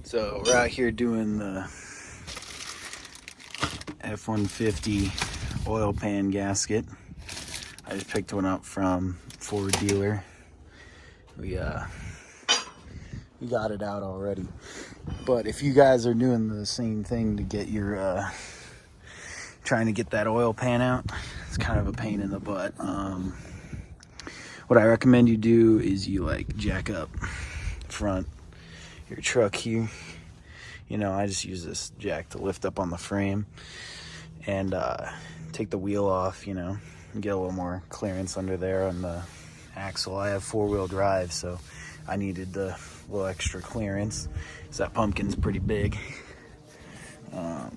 So we're out here doing the f-150 oil pan gasket. I just picked one up from Ford dealer. We got it out already. But if you guys are doing the same thing to get your trying to get that oil pan out, it's kind of a pain in the butt. What I recommend you do is you like jack up front your truck here. You know, I just use this jack to lift up on the frame and take the wheel off, you know, and get a little more clearance under there on the axle. I have four-wheel drive, so I needed the little extra clearance because that pumpkin's pretty big. I'll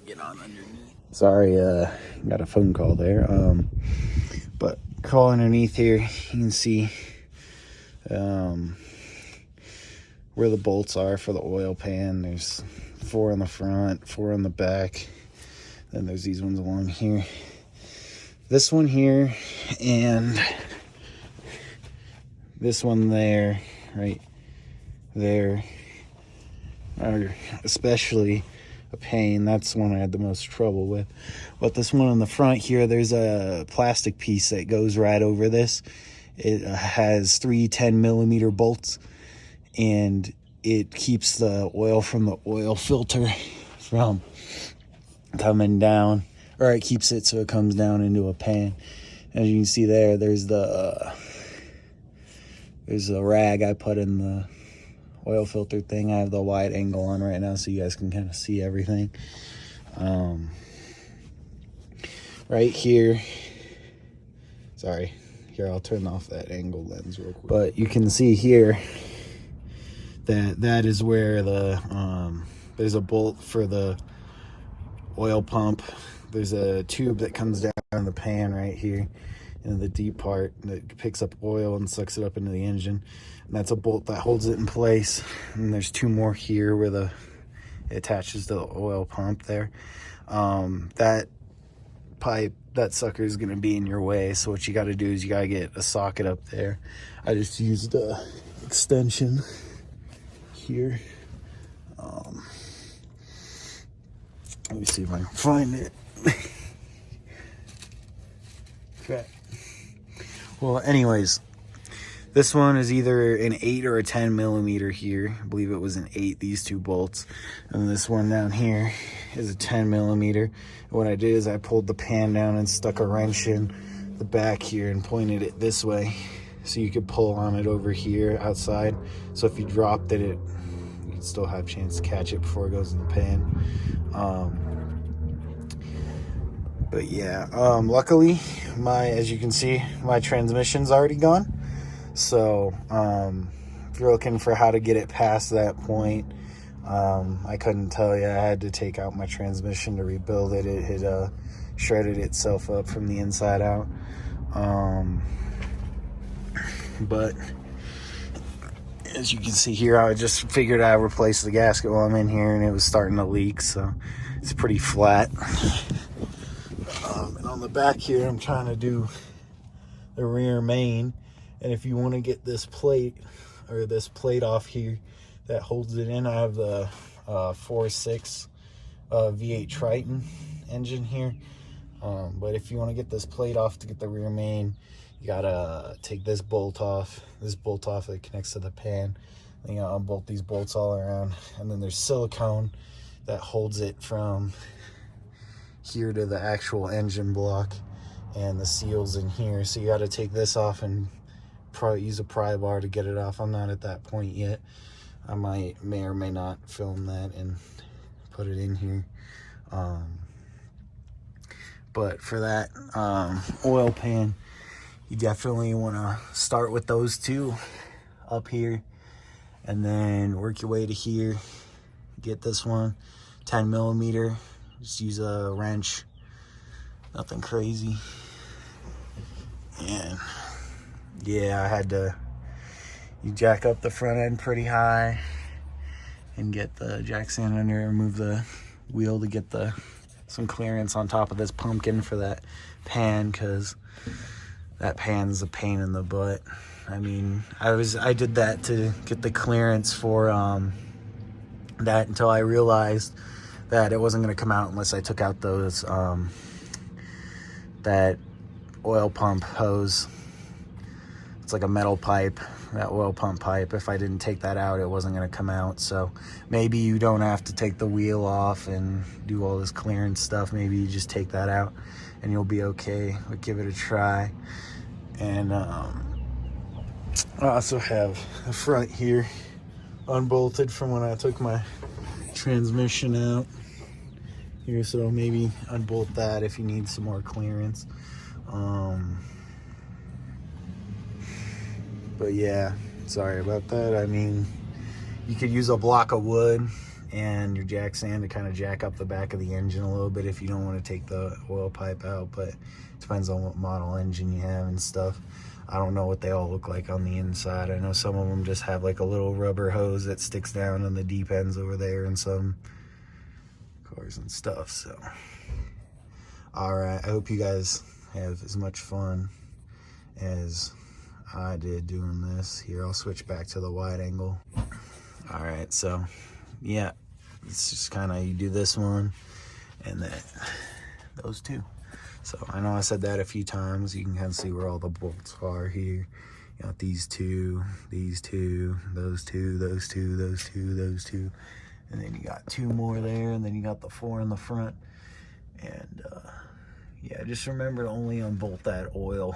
get on underneath. Sorry, got a phone call there. But crawl underneath here, you can see where the bolts are for the oil pan. There's 4 on the front, 4 on the back. Then there's these ones along here. This one here and this one there, right there, are especially a pain. That's the one I had the most trouble with. But this one on the front here, there's a plastic piece that goes right over this. It has 3 10-millimeter bolts, and it keeps the oil from the oil filter from coming down, or it keeps it so it comes down into a pan. As you can see there, there's a rag I put in the oil filter thing. I have the wide angle on right now so you guys can kind of see everything. Right here, sorry, here I'll turn off that angle lens real quick. But you can see here that is where the there's a bolt for the oil pump. There's a tube that comes down the pan right here in the deep part that picks up oil and sucks it up into the engine, and that's a bolt that holds it in place. And there's 2 more here where it attaches to the oil pump there. That pipe, that sucker is going to be in your way, so what you got to do is you got to get a socket up there. I just used a extension here. Let me see if I can find it. Okay. Well, anyways, this one is either an 8 or a 10 millimeter here. I believe it was an 8, these 2 bolts. And this one down here is a 10 millimeter. And what I did is I pulled the pan down and stuck a wrench in the back here and pointed it this way, so you could pull on it over here outside. So if you dropped it, you'd still have a chance to catch it before it goes in the pan. But yeah, luckily, as you can see, my transmission's already gone. So if you're looking for how to get it past that point, I couldn't tell you. I had to take out my transmission to rebuild it. It had shredded itself up from the inside out. But as you can see here, I just figured I'd replace the gasket while I'm in here, and it was starting to leak, so it's pretty flat. And on the back here, I'm trying to do the rear main, and if you want to get this plate off here that holds it in, I have the 4.6 V8 Triton engine here. But if you want to get this plate off to get the rear main, you gotta take this bolt off that connects to the pan. Then you gotta unbolt these bolts all around, and then there's silicone that holds it from here to the actual engine block, and the seals in here. So you got to take this off and use a pry bar to get it off. I'm not at that point yet. I may or may not film that and put it in here. But for that oil pan, you definitely want to start with those 2 up here, and then work your way to here. Get this one 10 millimeter. Just use a wrench, nothing crazy. And yeah, you jack up the front end pretty high and get the jack stand under and move the wheel to get some clearance on top of this pumpkin for that pan, because that pan's a pain in the butt. I mean, I did that to get the clearance for that until I realized that it wasn't going to come out unless I took out those that oil pump hose. It's like a metal pipe, that oil pump pipe. If I didn't take that out, it wasn't going to come out. So maybe you don't have to take the wheel off and do all this clearance stuff. Maybe you just take that out and you'll be okay. But give it a try. And I also have the front here unbolted from when I took my transmission out here, so maybe unbolt that if you need some more clearance. But yeah, sorry about that. I mean, you could use a block of wood and your jack sand to kind of jack up the back of the engine a little bit if you don't want to take the oil pipe out, but it depends on what model engine you have and stuff. I don't know what they all look like on the inside. I know some of them just have like a little rubber hose that sticks down on the deep ends over there in some cars and stuff. So all right, I hope you guys have as much fun as I did doing this. Here, I'll switch back to the wide angle. All right, so yeah, it's just kind of, you do this one and then those two. So I know I said that a few times. You can kind of see where all the bolts are here. You got these two, those two, those two, those two, those two, and then you got two more there, and then you got the four in the front. And yeah, just remember to only unbolt that oil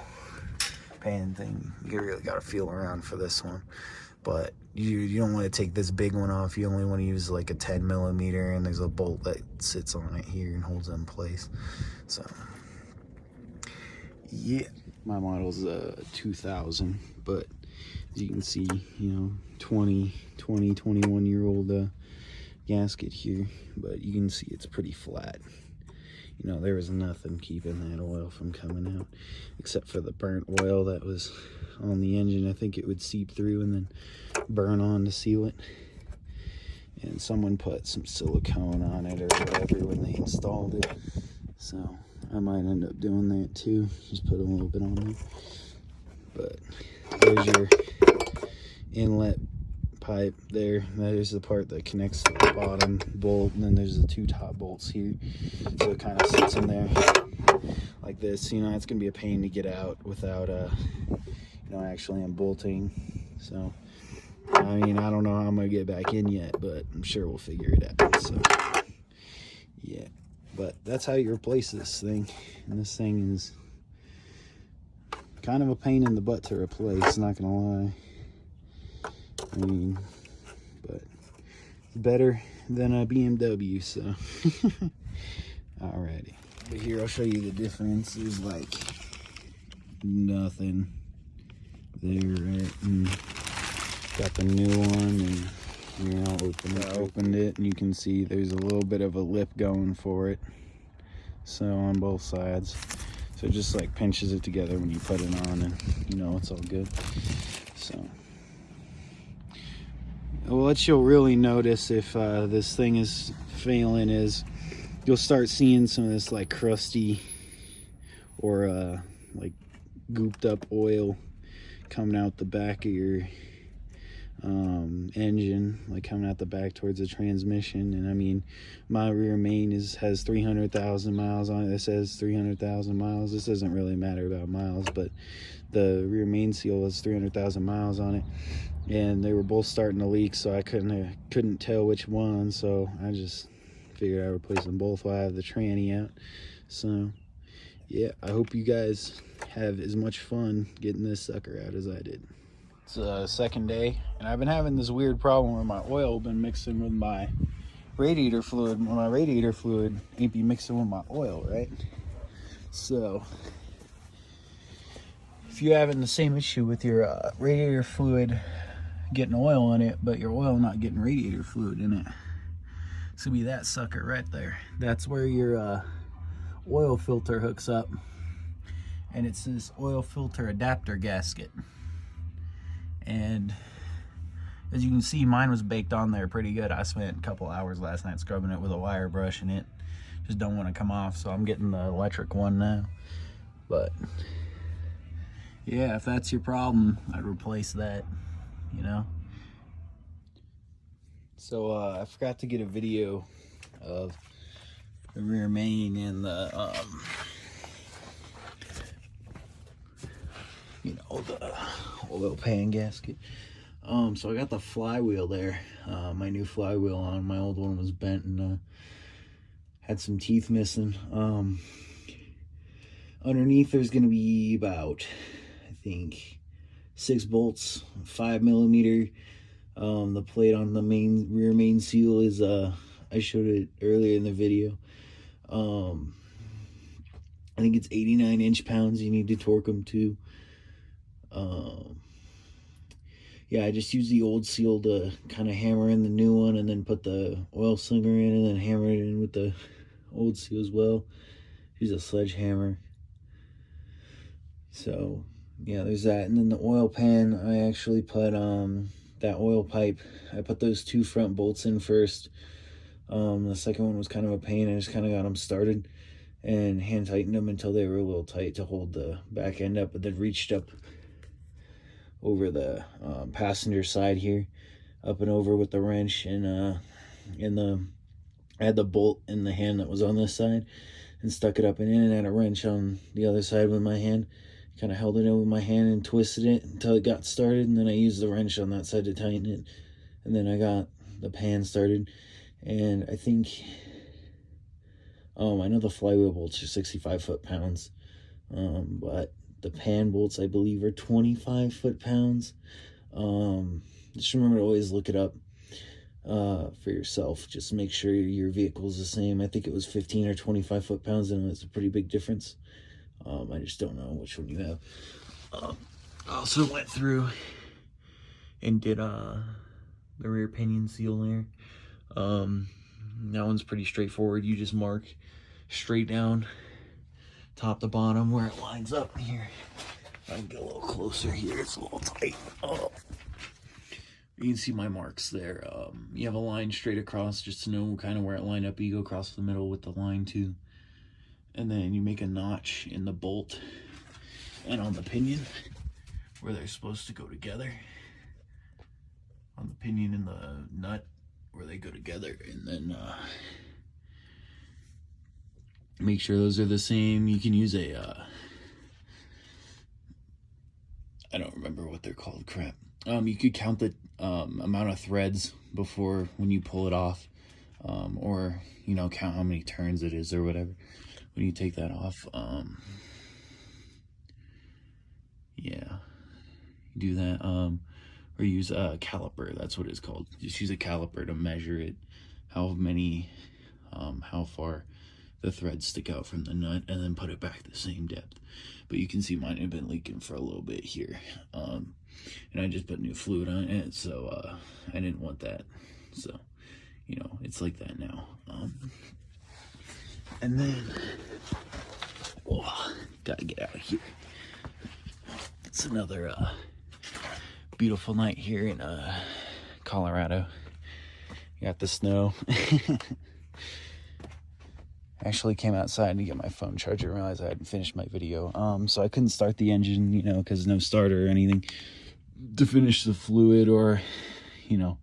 pan thing. You really got to feel around for this one, but you don't want to take this big one off. You only want to use like a 10 millimeter, and there's a bolt that sits on it here and holds it in place. So yeah, my model's 2000, but as you can see, you know, 21-year-old gasket here, but you can see it's pretty flat. You know, there was nothing keeping that oil from coming out except for the burnt oil that was on the engine. I think it would seep through and then burn on to seal it. And someone put some silicone on it or whatever when they installed it. So I might end up doing that too. Just put a little bit on there. But there's your inlet pipe there. There's the part that connects to the bottom bolt, and then there's the two top bolts here. So it kind of sits in there like this. You know, it's gonna be a pain to get out without you know, actually unbolting. So I mean, I don't know how I'm gonna get back in yet, but I'm sure we'll figure it out. So yeah, but that's how you replace this thing. And this thing is kind of a pain in the butt to replace, not gonna lie. I mean, but better than a BMW, so alrighty. But here, I'll show you the difference. There's like nothing there, right? And got the new one, and you know, opened it, and you can see there's a little bit of a lip going for it. So on both sides, so it just like pinches it together when you put it on, and you know, it's all good. So what you'll really notice if this thing is failing is you'll start seeing some of this like crusty or like gooped up oil coming out the back of your engine, like coming out the back towards the transmission. And I mean, my rear main has 300,000 miles on it. It says 300,000 miles. This doesn't really matter about miles, but the rear main seal has 300,000 miles on it, and they were both starting to leak, so I couldn't tell which one, so I just figured I'd replace them both while I have the tranny out. So yeah, I hope you guys have as much fun getting this sucker out as I did. It's the second day, and I've been having this weird problem where my oil been mixing with my radiator fluid. Well, my radiator fluid ain't be mixing with my oil, right? So if you're having the same issue with your radiator fluid getting oil in it, but your oil not getting radiator fluid in it, it's gonna be that sucker right there. That's where your oil filter hooks up, and it's this oil filter adapter gasket. And as you can see, mine was baked on there pretty good. I spent a couple hours last night scrubbing it with a wire brush, and it just don't want to come off, so I'm getting the electric one now. But yeah, if that's your problem, I'd replace that, you know. So I forgot to get a video of the rear main and the you know, the oil pan gasket. So I got the flywheel there, my new flywheel on. My old one was bent and had some teeth missing. Underneath there's gonna be about, I think, 6 bolts, 5mm. The plate on the rear main seal is I showed it earlier in the video. I think it's 89 inch-pounds you need to torque them to. Yeah, I just used the old seal to kind of hammer in the new one, and then put the oil slinger in, and then hammer it in with the old seal as well. Use a sledgehammer. So yeah, there's that. And then the oil pan, I actually put that oil pipe, I put those 2 front bolts in first. The second one was kind of a pain. I just kind of got them started and hand tightened them until they were a little tight to hold the back end up, but then reached up over the passenger side here, up and over with the wrench, and I had the bolt in the hand that was on this side and stuck it up and in, and had a wrench on the other side with my hand. Kind of held it in with my hand and twisted it until it got started, and then I used the wrench on that side to tighten it, and then I got the pan started. And I think, I know the flywheel bolts are 65 foot-pounds, but the pan bolts, I believe, are 25 foot-pounds. Just remember to always look it up for yourself. Just make sure your vehicle is the same. I think it was 15 or 25 foot-pounds, and it's a pretty big difference. I just don't know which one you have. I also went through and did the rear pinion seal there. That one's pretty straightforward. You just mark straight down, top to bottom, where it lines up here. I can get a little closer here. It's a little tight. You can see my marks there. You have a line straight across just to know kind of where it lined up. You go across the middle with the line too. And then you make a notch in the bolt and on the pinion where they're supposed to go together. On the pinion and the nut where they go together. And then make sure those are the same. You can use a, I don't remember what they're called, crap. You could count the amount of threads before when you pull it off. Or, you know, count how many turns it is or whatever when you take that off. Yeah, do that. Or use a caliper, that's what it's called. Just use a caliper to measure it, how far the threads stick out from the nut, and then put it back the same depth. But you can see mine had been leaking for a little bit here. And I just put new fluid on it, so I didn't want that. So, you know, it's like that now. And then, gotta get out of here. It's another beautiful night here in Colorado. You got the snow. Actually came outside to get my phone charger and realized I hadn't finished my video. So I couldn't start the engine, you know, because no starter or anything to finish the fluid or, you know,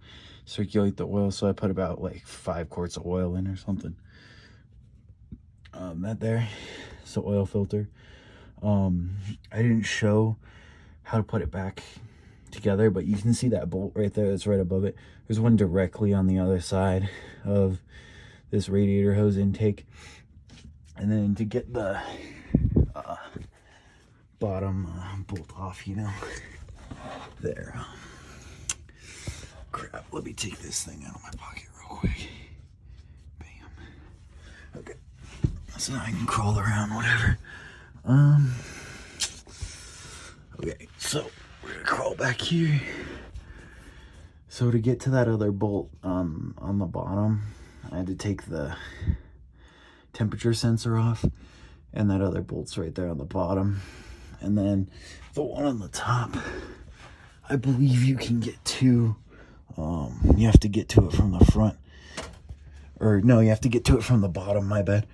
circulate the oil. So I put about like 5 quarts of oil in or something. That there, it's the oil filter. I didn't show how to put it back together, but you can see that bolt right there that's right above it. There's one directly on the other side of this radiator hose intake. And then to get the bottom bolt off, you know, there. Crap, let me take this thing out of my pocket real quick. Bam. Okay, so now I can crawl around, whatever. Okay, so we're gonna crawl back here. So to get to that other bolt on the bottom, I had to take the temperature sensor off, and that other bolt's right there on the bottom. And then the one on the top, I believe you can get to, you have to get to it from the front. Or no, you have to get to it from the bottom, my bad.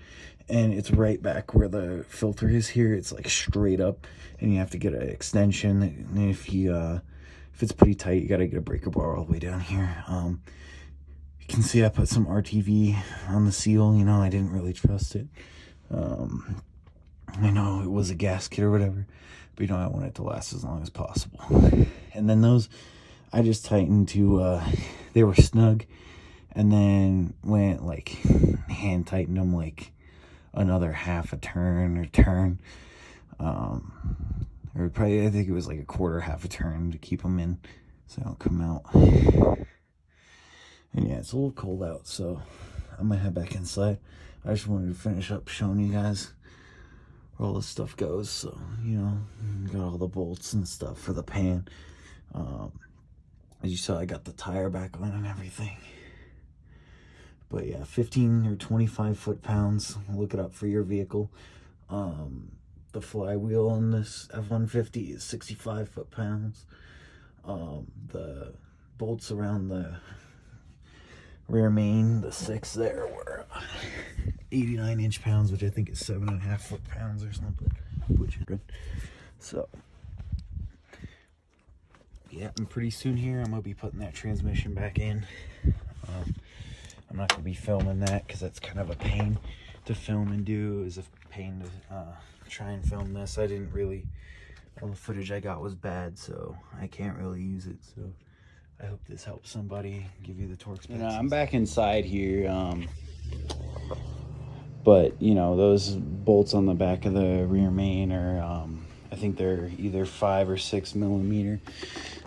and it's right back where the filter is here. It's like straight up, and you have to get an extension. And if it's pretty tight, you gotta get a breaker bar all the way down here. You can see I put some RTV on the seal. You know, I didn't really trust it. I know it was a gasket or whatever, but you know, I want it to last as long as possible. And then those, I just tightened to, they were snug, and then went like hand tightened them like another half a turn or turn, or probably, I think it was like a quarter, half a turn to keep them in so they don't come out. And yeah, it's a little cold out, so I'm gonna head back inside. I just wanted to finish up showing you guys where all this stuff goes. So, you know, got all the bolts and stuff for the pan. As you saw, I got the tire back on and everything. But yeah, 15 or 25 foot-pounds. Look it up for your vehicle. The flywheel on this F150 is 65 foot-pounds. The bolts around the rear main, the 6 there, were 89 inch-pounds, which I think is 7.5 foot-pounds or something, which is good. So yeah, and pretty soon here I'm gonna be putting that transmission back in. I'm not gonna be filming that because that's kind of a pain to film and do. It was a pain to try and film this. I didn't really, all the footage I got was bad, so I can't really use it. So I hope this helps somebody, give you the torque specs. You know, I'm back inside here, but you know, those bolts on the back of the rear main are, I think they're either 5 or 6 millimeter.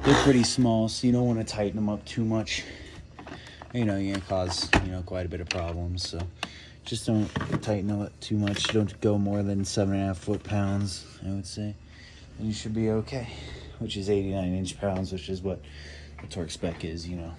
They're pretty small, so you don't want to tighten them up too much. You know, you're gonna cause, you know, quite a bit of problems. So just don't tighten them up too much. Don't go more than 7.5 foot-pounds, I would say, and you should be okay. Which is 89 inch-pounds, which is what the torque spec is, you know.